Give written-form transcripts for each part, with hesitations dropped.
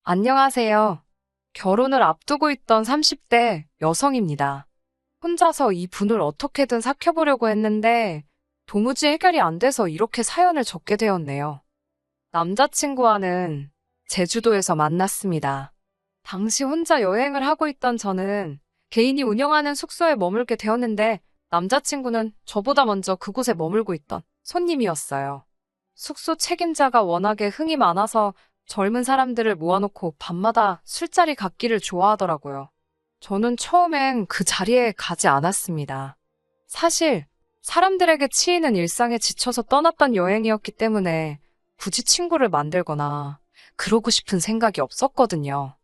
안녕하세요. 결혼을 앞두고 있던 30대 여성입니다. 혼자서 이 분을 어떻게든 삭혀보려고 했는데 도무지 해결이 안 돼서 이렇게 사연을 적게 되었네요. 남자친구와는 제주도에서 만났습니다. 당시 혼자 여행을 하고 있던 저는 개인이 운영하는 숙소에 머물게 되었는데 남자친구는 저보다 먼저 그곳에 머물고 있던 손님이었어요. 숙소 책임자가 워낙에 흥이 많아서 젊은 사람들을 모아놓고 밤마다 술자리 갖기를 좋아하더라고요. 저는 처음엔 그 자리에 가지 않았습니다. 사실 사람들에게 치이는 일상에 지쳐서 떠났던 여행이었기 때문에 굳이 친구를 만들거나 그러고 싶은 생각이 없었거든요.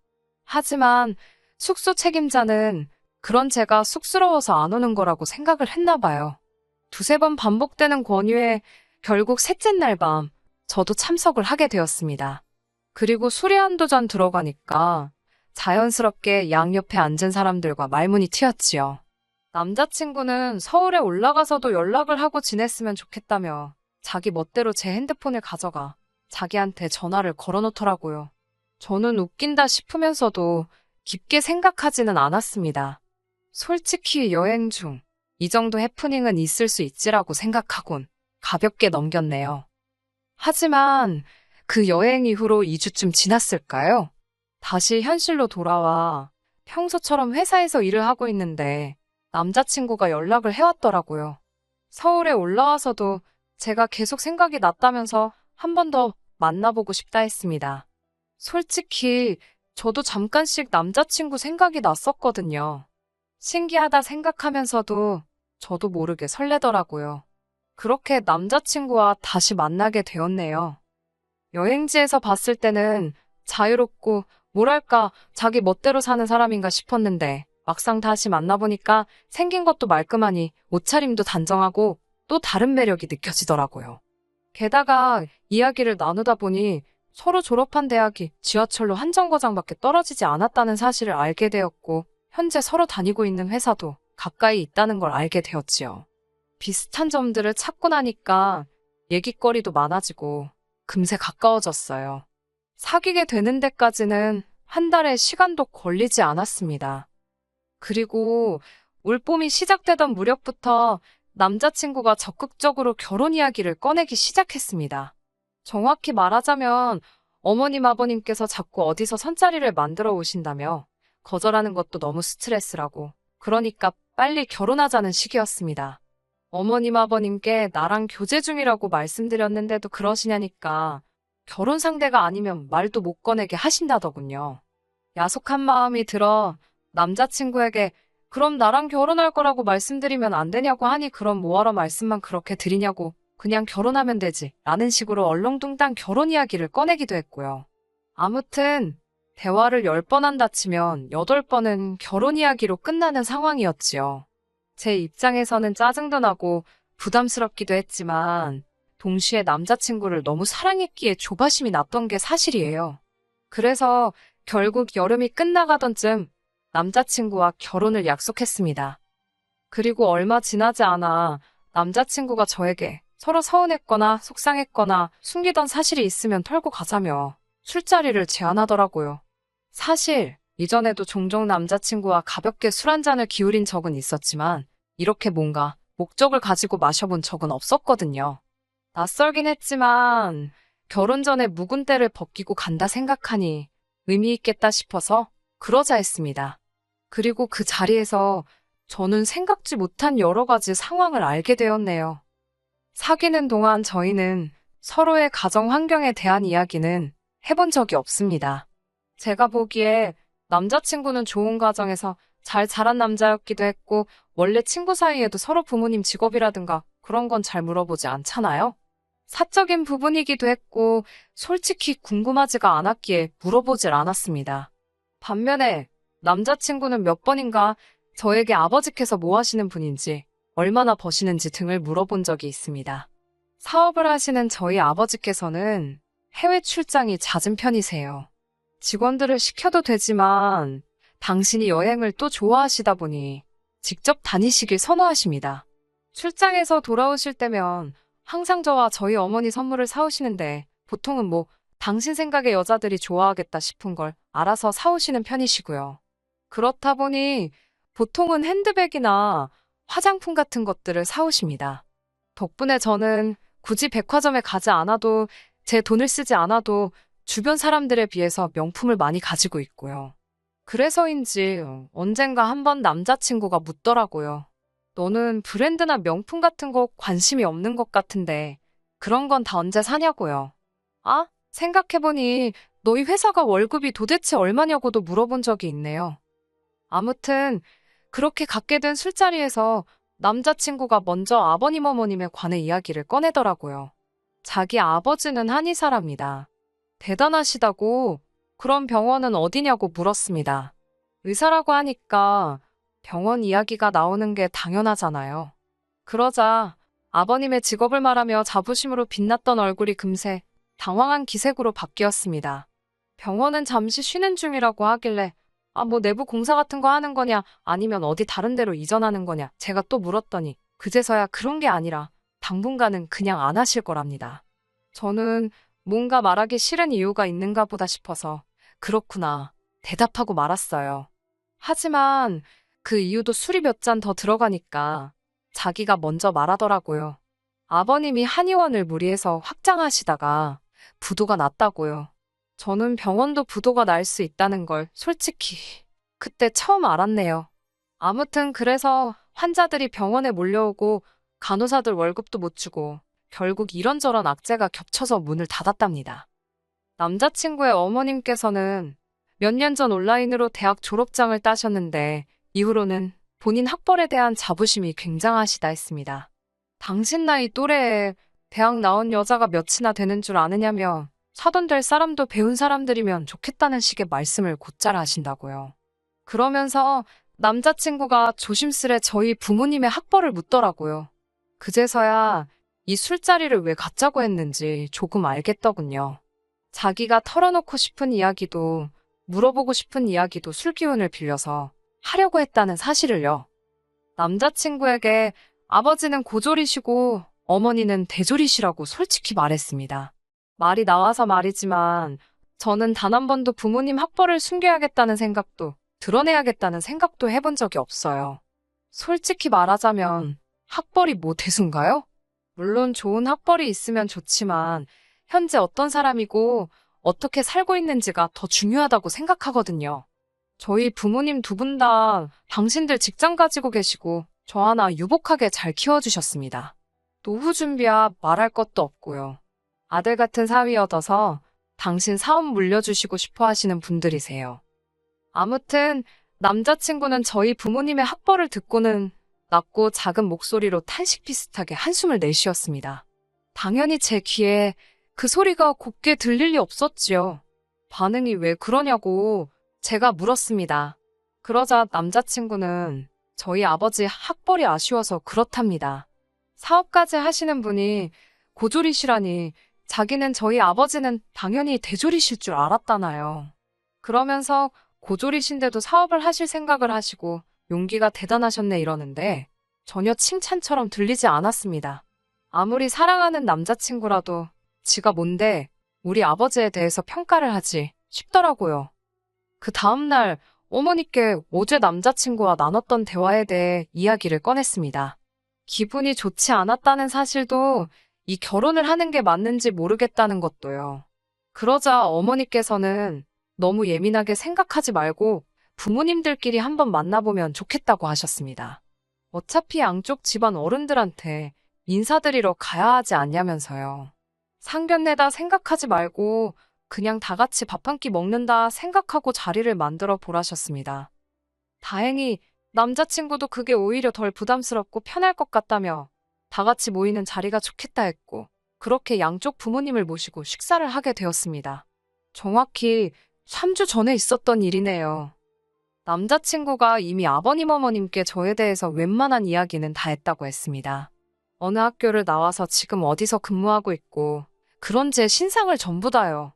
하지만 숙소 책임자는 그런 제가 쑥스러워서 안 오는 거라고 생각을 했나 봐요. 두세 번 반복되는 권유에 결국 셋째 날 밤 저도 참석을 하게 되었습니다. 그리고 술이 한두 잔 들어가니까 자연스럽게 양옆에 앉은 사람들과 말문이 트였지요. 남자친구는 서울에 올라가서도 연락을 하고 지냈으면 좋겠다며 자기 멋대로 제 핸드폰을 가져가 자기한테 전화를 걸어놓더라고요. 저는 웃긴다 싶으면서도 깊게 생각하지는 않았습니다. 솔직히 여행 중 이 정도 해프닝은 있을 수 있지라고 생각하곤 가볍게 넘겼네요. 하지만 그 여행 이후로 2주쯤 지났을까요? 다시 현실로 돌아와 평소처럼 회사에서 일을 하고 있는데 남자친구가 연락을 해왔더라고요. 서울에 올라와서도 제가 계속 생각이 났다면서 한 번 더 만나보고 싶다 했습니다. 솔직히 저도 잠깐씩 남자친구 생각이 났었거든요. 신기하다 생각하면서도 저도 모르게 설레더라고요. 그렇게 남자친구와 다시 만나게 되었네요. 여행지에서 봤을 때는 자유롭고 뭐랄까 자기 멋대로 사는 사람인가 싶었는데 막상 다시 만나보니까 생긴 것도 말끔하니 옷차림도 단정하고 또 다른 매력이 느껴지더라고요. 게다가 이야기를 나누다 보니 서로 졸업한 대학이 지하철로 한 정거장밖에 떨어지지 않았다는 사실을 알게 되었고 현재 서로 다니고 있는 회사도 가까이 있다는 걸 알게 되었지요. 비슷한 점들을 찾고 나니까 얘기거리도 많아지고 금세 가까워졌어요. 사귀게 되는 데까지는 한 달의 시간도 걸리지 않았습니다. 그리고 올봄이 시작되던 무렵부터 남자친구가 적극적으로 결혼 이야기를 꺼내기 시작했습니다. 정확히 말하자면 어머님 아버님께서 자꾸 어디서 선자리를 만들어 오신다며 거절하는 것도 너무 스트레스라고 그러니까 빨리 결혼하자는 시기였습니다. 어머님 아버님께 나랑 교제 중이라고 말씀드렸는데도 그러시냐니까 결혼 상대가 아니면 말도 못 꺼내게 하신다더군요. 야속한 마음이 들어 남자친구에게 그럼 나랑 결혼할 거라고 말씀드리면 안 되냐고 하니 그럼 뭐하러 말씀만 그렇게 드리냐고 그냥 결혼하면 되지 라는 식으로 얼렁뚱땅 결혼 이야기를 꺼내기도 했고요. 아무튼 대화를 10번 한다 치면 8번은 결혼 이야기로 끝나는 상황이었지요. 제 입장에서는 짜증도 나고 부담스럽기도 했지만 동시에 남자친구를 너무 사랑했기에 조바심이 났던 게 사실이에요. 그래서 결국 여름이 끝나가던 쯤 남자친구와 결혼을 약속했습니다. 그리고 얼마 지나지 않아 남자친구가 저에게 서로 서운했거나 속상했거나 숨기던 사실이 있으면 털고 가자며 술자리를 제안하더라고요. 사실 이전에도 종종 남자친구와 가볍게 술 한 잔을 기울인 적은 있었지만 이렇게 뭔가 목적을 가지고 마셔본 적은 없었거든요. 낯설긴 했지만 결혼 전에 묵은 때를 벗기고 간다 생각하니 의미 있겠다 싶어서 그러자 했습니다. 그리고 그 자리에서 저는 생각지 못한 여러 가지 상황을 알게 되었네요. 사귀는 동안 저희는 서로의 가정 환경에 대한 이야기는 해본 적이 없습니다. 제가 보기에 남자친구는 좋은 가정에서 잘 자란 남자였기도 했고 원래 친구 사이에도 서로 부모님 직업이라든가 그런 건 잘 물어보지 않잖아요. 사적인 부분이기도 했고 솔직히 궁금하지가 않았기에 물어보질 않았습니다. 반면에 남자친구는 몇 번인가 저에게 아버지께서 뭐 하시는 분인지 얼마나 버시는지 등을 물어본 적이 있습니다. 사업을 하시는 저희 아버지께서는 해외 출장이 잦은 편이세요. 직원들을 시켜도 되지만 당신이 여행을 또 좋아하시다 보니 직접 다니시길 선호하십니다. 출장에서 돌아오실 때면 항상 저와 저희 어머니 선물을 사오시는데 보통은 뭐 당신 생각에 여자들이 좋아하겠다 싶은 걸 알아서 사오시는 편이시고요. 그렇다 보니 보통은 핸드백이나 화장품 같은 것들을 사오십니다. 덕분에 저는 굳이 백화점에 가지 않아도 제 돈을 쓰지 않아도 주변 사람들에 비해서 명품을 많이 가지고 있고요. 그래서인지 언젠가 한번 남자친구가 묻더라고요. 너는 브랜드나 명품 같은 거 관심이 없는 것 같은데 그런 건 다 언제 사냐고요. 아, 생각해보니 너희 회사가 월급이 도대체 얼마냐고도 물어본 적이 있네요. 아무튼 그렇게 갖게 된 술자리에서 남자친구가 먼저 아버님 어머님에 관해 이야기를 꺼내더라고요. 자기 아버지는 한의사랍니다. 대단하시다고. 그럼 병원은 어디냐고 물었습니다. 의사라고 하니까 병원 이야기가 나오는 게 당연하잖아요. 그러자 아버님의 직업을 말하며 자부심으로 빛났던 얼굴이 금세 당황한 기색으로 바뀌었습니다. 병원은 잠시 쉬는 중이라고 하길래 뭐 내부 공사 같은 거 하는 거냐 아니면 어디 다른 데로 이전하는 거냐 제가 또 물었더니 그제서야 그런 게 아니라 당분간은 그냥 안 하실 거랍니다. 저는 뭔가 말하기 싫은 이유가 있는가 보다 싶어서 그렇구나 대답하고 말았어요. 하지만 그 이유도 술이 몇 잔 더 들어가니까 자기가 먼저 말하더라고요. 아버님이 한의원을 무리해서 확장하시다가 부도가 났다고요. 저는 병원도 부도가 날 수 있다는 걸 솔직히 그때 처음 알았네요. 아무튼 그래서 환자들이 병원에 몰려오고 간호사들 월급도 못 주고 결국 이런저런 악재가 겹쳐서 문을 닫았답니다. 남자친구의 어머님께서는 몇 년 전 온라인으로 대학 졸업장을 따셨는데 이후로는 본인 학벌에 대한 자부심이 굉장하시다 했습니다. 당신 나이 또래에 대학 나온 여자가 몇이나 되는 줄 아느냐며 사돈 될 사람도 배운 사람들이면 좋겠다는 식의 말씀을 곧잘 하신다고요. 그러면서 남자친구가 조심스레 저희 부모님의 학벌을 묻더라고요. 그제서야 이 술자리를 왜 갖자고 했는지 조금 알겠더군요. 자기가 털어놓고 싶은 이야기도 물어보고 싶은 이야기도 술 기운을 빌려서 하려고 했다는 사실을요. 남자친구에게 아버지는 고졸이시고 어머니는 대졸이시라고 솔직히 말했습니다. 말이 나와서 말이지만 저는 단 한 번도 부모님 학벌을 숨겨야겠다는 생각도 드러내야겠다는 생각도 해본 적이 없어요. 솔직히 말하자면 학벌이 뭐 대수인가요? 물론 좋은 학벌이 있으면 좋지만 현재 어떤 사람이고 어떻게 살고 있는지가 더 중요하다고 생각하거든요. 저희 부모님 두 분 다 당신들 직장 가지고 계시고 저 하나 유복하게 잘 키워주셨습니다. 노후 준비야 말할 것도 없고요. 아들 같은 사위 얻어서 당신 사업 물려주시고 싶어 하시는 분들이세요. 아무튼 남자친구는 저희 부모님의 학벌을 듣고는 낮고 작은 목소리로 탄식 비슷하게 한숨을 내쉬었습니다. 당연히 제 귀에 그 소리가 곱게 들릴 리 없었지요. 반응이 왜 그러냐고 제가 물었습니다. 그러자 남자친구는 저희 아버지 학벌이 아쉬워서 그렇답니다. 사업까지 하시는 분이 고졸이시라니 자기는 저희 아버지는 당연히 대졸이실 줄 알았다나요. 그러면서 고졸이신데도 사업을 하실 생각을 하시고 용기가 대단하셨네 이러는데 전혀 칭찬처럼 들리지 않았습니다. 아무리 사랑하는 남자친구라도 지가 뭔데 우리 아버지에 대해서 평가를 하지 싶더라고요. 그 다음날 어머니께 어제 남자친구와 나눴던 대화에 대해 이야기를 꺼냈습니다. 기분이 좋지 않았다는 사실도 이 결혼을 하는 게 맞는지 모르겠다는 것도요. 그러자 어머니께서는 너무 예민하게 생각하지 말고 부모님들끼리 한번 만나보면 좋겠다고 하셨습니다. 어차피 양쪽 집안 어른들한테 인사드리러 가야 하지 않냐면서요. 상견례다 생각하지 말고 그냥 다 같이 밥 한 끼 먹는다 생각하고 자리를 만들어 보라셨습니다. 다행히 남자친구도 그게 오히려 덜 부담스럽고 편할 것 같다며 다 같이 모이는 자리가 좋겠다 했고 그렇게 양쪽 부모님을 모시고 식사를 하게 되었습니다. 정확히 3주 전에 있었던 일이네요. 남자친구가 이미 아버님 어머님께 저에 대해서 웬만한 이야기는 다 했다고 했습니다. 어느 학교를 나와서 지금 어디서 근무하고 있고 그런 제 신상을 전부 다요.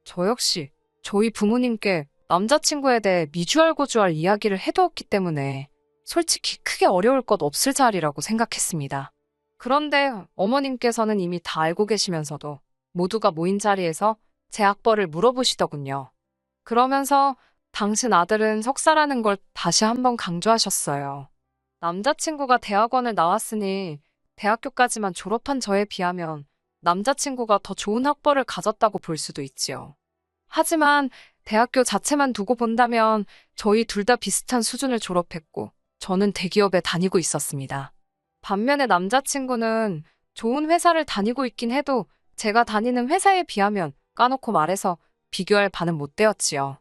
저 역시 저희 부모님께 남자친구에 대해 미주알고주알 이야기를 해두었기 때문에 솔직히 크게 어려울 것 없을 자리라고 생각했습니다. 그런데 어머님께서는 이미 다 알고 계시면서도 모두가 모인 자리에서 제 학벌을 물어보시더군요. 그러면서 당신 아들은 석사라는 걸 다시 한번 강조하셨어요. 남자친구가 대학원을 나왔으니 대학교까지만 졸업한 저에 비하면 남자친구가 더 좋은 학벌을 가졌다고 볼 수도 있지요. 하지만 대학교 자체만 두고 본다면 저희 둘 다 비슷한 수준을 졸업했고 저는 대기업에 다니고 있었습니다. 반면에 남자친구는 좋은 회사를 다니고 있긴 해도 제가 다니는 회사에 비하면 까놓고 말해서 비교할 바는 못 되었지요.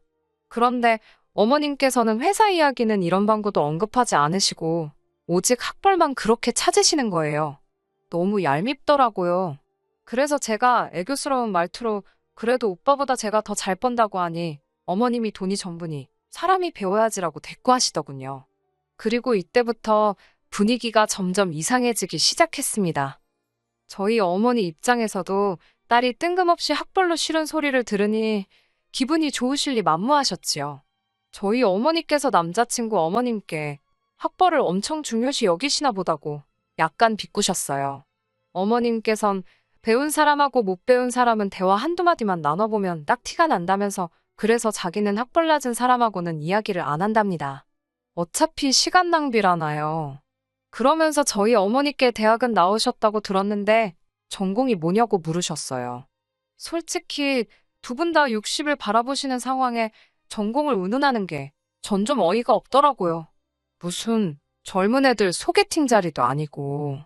그런데 어머님께서는 회사 이야기는 이런 방구도 언급하지 않으시고 오직 학벌만 그렇게 찾으시는 거예요. 너무 얄밉더라고요. 그래서 제가 애교스러운 말투로 그래도 오빠보다 제가 더 잘 번다고 하니 어머님이 돈이 전부니 사람이 배워야지라고 대꾸하시더군요. 그리고 이때부터 분위기가 점점 이상해지기 시작했습니다. 저희 어머니 입장에서도 딸이 뜬금없이 학벌로 싫은 소리를 들으니 기분이 좋으실 리 만무하셨지요. 저희 어머니께서 남자친구 어머님께 학벌을 엄청 중요시 여기시나 보다고 약간 비꼬셨어요. 어머님께선 배운 사람하고 못 배운 사람은 대화 한두 마디만 나눠보면 딱 티가 난다면서 그래서 자기는 학벌 낮은 사람하고는 이야기를 안 한답니다. 어차피 시간 낭비라나요. 그러면서 저희 어머니께 대학은 나오셨다고 들었는데 전공이 뭐냐고 물으셨어요. 솔직히 두 분 다 60을 바라보시는 상황에 전공을 운운하는 게 전 좀 어이가 없더라고요. 무슨 젊은 애들 소개팅 자리도 아니고.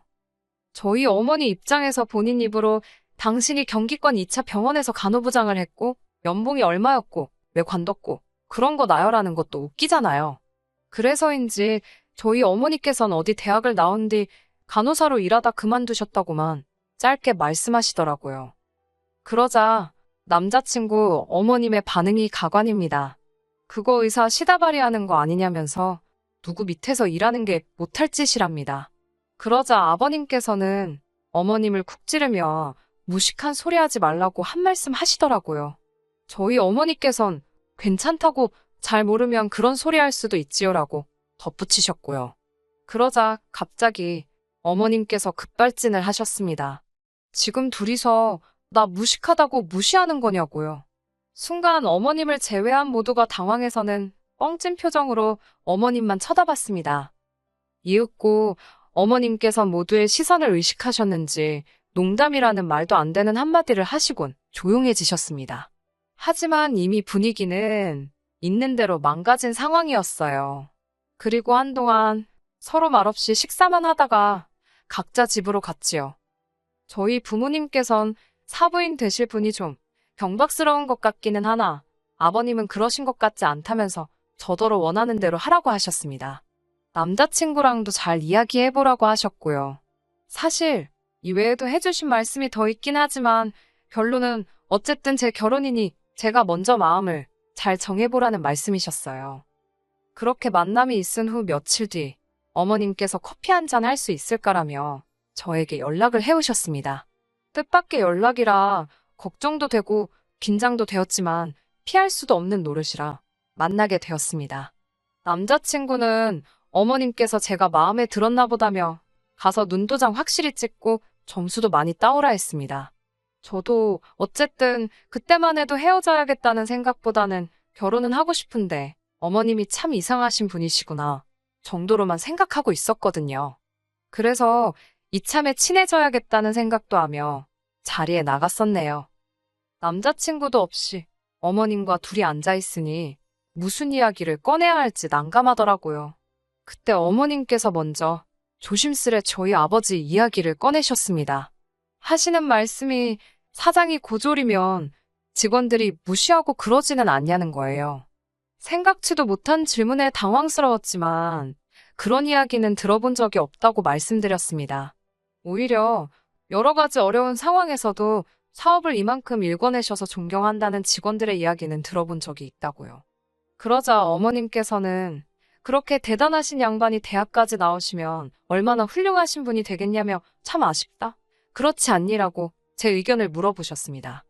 저희 어머니 입장에서 본인 입으로 당신이 경기권 2차 병원에서 간호부장을 했고 연봉이 얼마였고 왜 관뒀고 그런 거 나열하는 것도 웃기잖아요. 그래서인지 저희 어머니께선 어디 대학을 나온 뒤 간호사로 일하다 그만두셨다고만 짧게 말씀하시더라고요. 그러자 남자친구 어머님의 반응이 가관입니다. 그거 의사 시다발이하는 거 아니냐면서 누구 밑에서 일하는 게 못할 짓이랍니다. 그러자 아버님께서는 어머님을 쿡 찌르며 무식한 소리 하지 말라고 한 말씀 하시더라고요. 저희 어머니께선 괜찮다고 잘 모르면 그런 소리 할 수도 있지요라고 덧붙이셨고요. 그러자 갑자기 어머님께서 급발진을 하셨습니다. 지금 둘이서 나 무식하다고 무시하는 거냐고요. 순간 어머님을 제외한 모두가 당황해서는 뻥찐 표정으로 어머님만 쳐다봤습니다. 이윽고 어머님께서 모두의 시선을 의식하셨는지 농담이라는 말도 안 되는 한마디를 하시곤 조용해지셨습니다. 하지만 이미 분위기는 있는 대로 망가진 상황이었어요. 그리고 한동안 서로 말없이 식사만 하다가 각자 집으로 갔지요. 저희 부모님께선 사부인 되실 분이 좀 경박스러운 것 같기는 하나 아버님은 그러신 것 같지 않다면서 저더러 원하는 대로 하라고 하셨습니다. 남자친구랑도 잘 이야기해보라고 하셨고요. 사실 이외에도 해주신 말씀이 더 있긴 하지만 결론은 어쨌든 제 결혼이니 제가 먼저 마음을 잘 정해보라는 말씀이셨어요. 그렇게 만남이 있은 후 며칠 뒤 어머님께서 커피 한잔 할 수 있을까라며 저에게 연락을 해오셨습니다. 뜻밖의 연락이라 걱정도 되고 긴장도 되었지만 피할 수도 없는 노릇이라 만나게 되었습니다. 남자친구는 어머님께서 제가 마음에 들었나 보다며 가서 눈도장 확실히 찍고 점수도 많이 따오라 했습니다. 저도 어쨌든 그때만 해도 헤어져야겠다는 생각보다는 결혼은 하고 싶은데 어머님이 참 이상하신 분이시구나 정도로만 생각하고 있었거든요. 그래서 이참에 친해져야겠다는 생각도 하며 자리에 나갔었네요. 남자친구도 없이 어머님과 둘이 앉아있으니 무슨 이야기를 꺼내야 할지 난감하더라고요. 그때 어머님께서 먼저 조심스레 저희 아버지 이야기를 꺼내셨습니다. 하시는 말씀이 사장이 고졸이면 직원들이 무시하고 그러지는 않냐는 거예요. 생각지도 못한 질문에 당황스러웠지만 그런 이야기는 들어본 적이 없다고 말씀드렸습니다. 오히려 여러 가지 어려운 상황에서도 사업을 이만큼 일궈내셔서 존경한다는 직원들의 이야기는 들어본 적이 있다고요. 그러자 어머님께서는 그렇게 대단하신 양반이 대학까지 나오시면 얼마나 훌륭하신 분이 되겠냐며 참 아쉽다. 그렇지 않니라고 제 의견을 물어보셨습니다.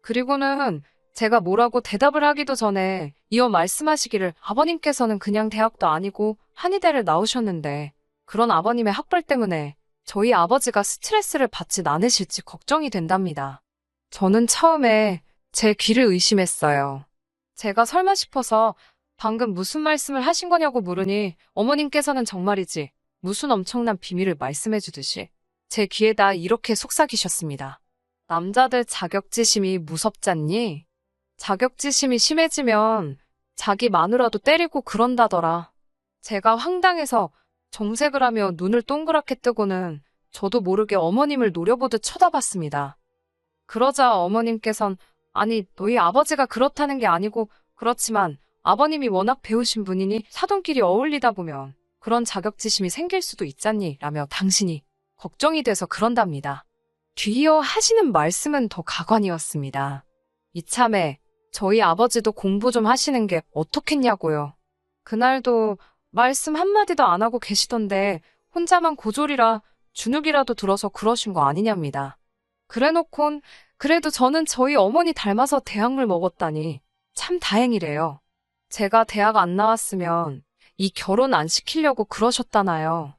그리고는 제가 뭐라고 대답을 하기도 전에 이어 말씀하시기를 아버님께서는 그냥 대학도 아니고 한의대를 나오셨는데 그런 아버님의 학벌 때문에 저희 아버지가 스트레스를 받진 않으실지 걱정이 된답니다. 저는 처음에 제 귀를 의심했어요. 제가 설마 싶어서 방금 무슨 말씀을 하신 거냐고 물으니 어머님께서는 정말이지 무슨 엄청난 비밀을 말씀해 주듯이 제 귀에다 이렇게 속삭이셨습니다. 남자들 자격지심이 무섭잖니? 자격지심이 심해지면 자기 마누라도 때리고 그런다더라. 제가 황당해서 정색을 하며 눈을 동그랗게 뜨고는 저도 모르게 어머님을 노려보듯 쳐다봤습니다. 그러자 어머님께선 아니 너희 아버지가 그렇다는 게 아니고 그렇지만 아버님이 워낙 배우신 분이니 사돈끼리 어울리다 보면 그런 자격지심이 생길 수도 있잖니 라며 당신이 걱정이 돼서 그런답니다. 뒤이어 하시는 말씀은 더 가관이었습니다. 이참에 저희 아버지도 공부 좀 하시는 게 어떻겠냐고요. 그날도 말씀 한마디도 안 하고 계시던데 혼자만 고졸이라 주눅이라도 들어서 그러신 거 아니냐입니다. 그래놓곤 그래도 저는 저희 어머니 닮아서 대학을 먹었다니 참 다행이래요. 제가 대학 안 나왔으면 이 결혼 안 시키려고 그러셨다나요.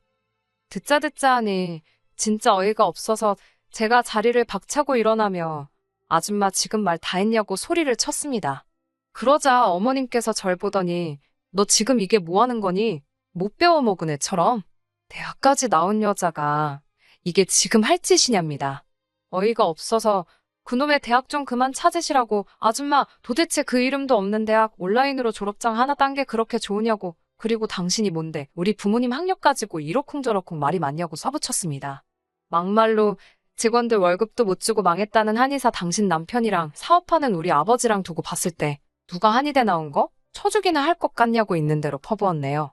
듣자 하니 진짜 어이가 없어서 제가 자리를 박차고 일어나며 아줌마 지금 말 다 했냐고 소리를 쳤습니다. 그러자 어머님께서 절 보더니 너 지금 이게 뭐 하는 거니? 못 배워먹은 애처럼? 대학까지 나온 여자가 이게 지금 할 짓이냐입니다. 어이가 없어서 그놈의 대학 좀 그만 찾으시라고 아줌마 도대체 그 이름도 없는 대학 온라인으로 졸업장 하나 딴 게 그렇게 좋으냐고 그리고 당신이 뭔데 우리 부모님 학력 가지고 이러쿵저러쿵 말이 많냐고 서붙였습니다. 막말로 직원들 월급도 못 주고 망했다는 한의사 당신 남편이랑 사업하는 우리 아버지랑 두고 봤을 때 누가 한의대 나온 거? 쳐주기나 할 것 같냐고 있는 대로 퍼부었네요.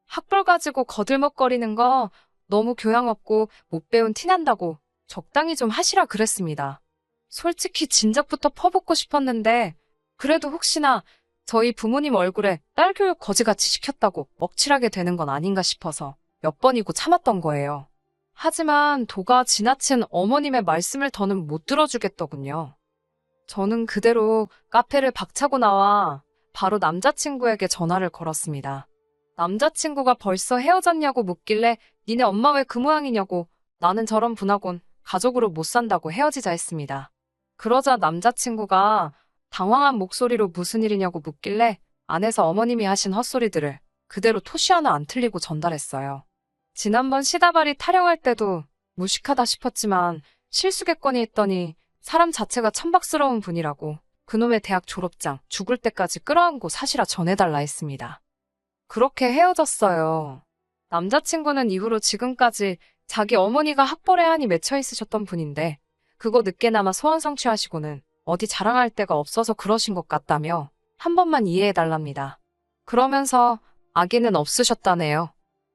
학벌 가지고 거들먹거리는 거 너무 교양 없고 못 배운 티난다고 적당히 좀 하시라 그랬습니다. 솔직히 진작부터 퍼붓고 싶었는데 그래도 혹시나 저희 부모님 얼굴에 딸 교육 거지같이 시켰다고 먹칠하게 되는 건 아닌가 싶어서 몇 번이고 참았던 거예요. 하지만 도가 지나친 어머님의 말씀을 더는 못 들어주겠더군요. 저는 그대로 카페를 박차고 나와 바로 남자친구에게 전화를 걸었습니다. 남자친구가 벌써 헤어졌냐고 묻길래 니네 엄마 왜 그 모양이냐고 나는 저런 분하곤 가족으로 못 산다고 헤어지자 했습니다. 그러자 남자친구가 당황한 목소리로 무슨 일이냐고 묻길래 안에서 어머님이 하신 헛소리들을 그대로 토시 하나 안 틀리고 전달했어요. 지난번 시다발이 타령할 때도 무식하다 싶었지만 실수겠거니 했더니 사람 자체가 천박스러운 분이라고 그놈의 대학 졸업장 죽을 때까지 끌어안고 사시라 전해달라 했습니다. 그렇게 헤어졌어요. 남자친구는 이후로 지금까지 자기 어머니가 학벌에 한이 맺혀 있으셨던 분인데 그거 늦게나마 소원 성취하시고는 어디 자랑할 데가 없어서 그러신 것 같다며 한 번만 이해해달랍니다. 그러면서 아기는 없으셨다네요.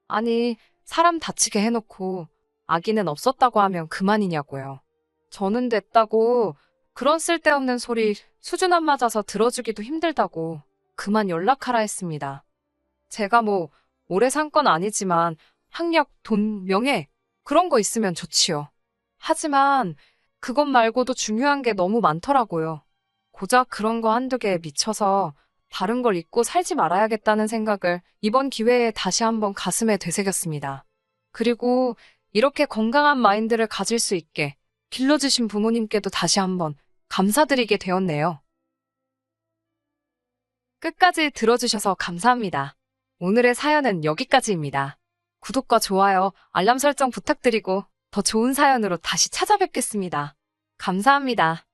아니 사람 다치게 해놓고 아기는 없었다고 하면 그만이냐고요. 저는 됐다고 그런 쓸데없는 소리 수준 안 맞아서 들어주기도 힘들다고 그만 연락하라 했습니다. 제가 뭐 오래 산 건 아니지만 학력, 돈, 명예 그런 거 있으면 좋지요. 하지만 그것 말고도 중요한 게 너무 많더라고요. 고작 그런 거 한두 개에 미쳐서 다른 걸 잊고 살지 말아야겠다는 생각을 이번 기회에 다시 한번 가슴에 되새겼습니다. 그리고 이렇게 건강한 마인드를 가질 수 있게 길러주신 부모님께도 다시 한번 감사드리게 되었네요. 끝까지 들어주셔서 감사합니다. 오늘의 사연은 여기까지입니다. 구독과 좋아요, 알람 설정 부탁드리고 더 좋은 사연으로 다시 찾아뵙겠습니다. 감사합니다.